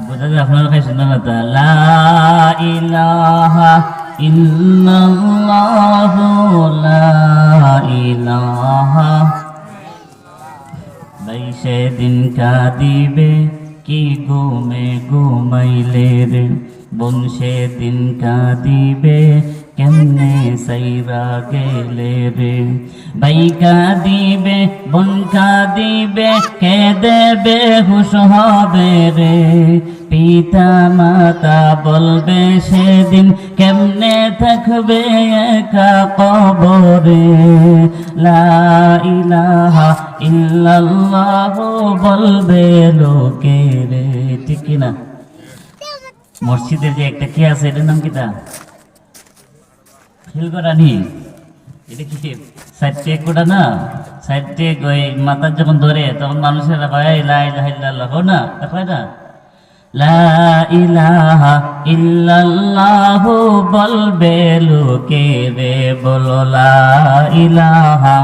বোঝা যায় আপনারা খাইছেন না তা লা ইলাহা ইল্লাল্লাহু লা ইলাহা ভাই সেদিন কাঁদিবে কি ঘুমাইলে রে বোন সেদিন কাঁদিবে কেমনে সাইরা গেলে রে ভাই কাঁদিবে বোন কাঁদিবে কে দেবে হুশ হবে রে পিতা মাতা বলবে সেদিন কেমনে থাকবে একা কবরে লা ইলাহা ইল্লাল্লাহু বলবে লোকে রে ঠিক কিনা মসজিদের যে একটা কি আছে এটার নাম কিটা খিলগড়ানি এটা কি সাইডে কোটা না সাইডে ওই মাথার যখন ধরে তখন মানুষেরা ভাই লা ইলাহা ইল্লাল্লাহ না কয় না লা ইলাহা ইল্লাল্লাহু বলবে লোকে রে বলো লা ইলাহা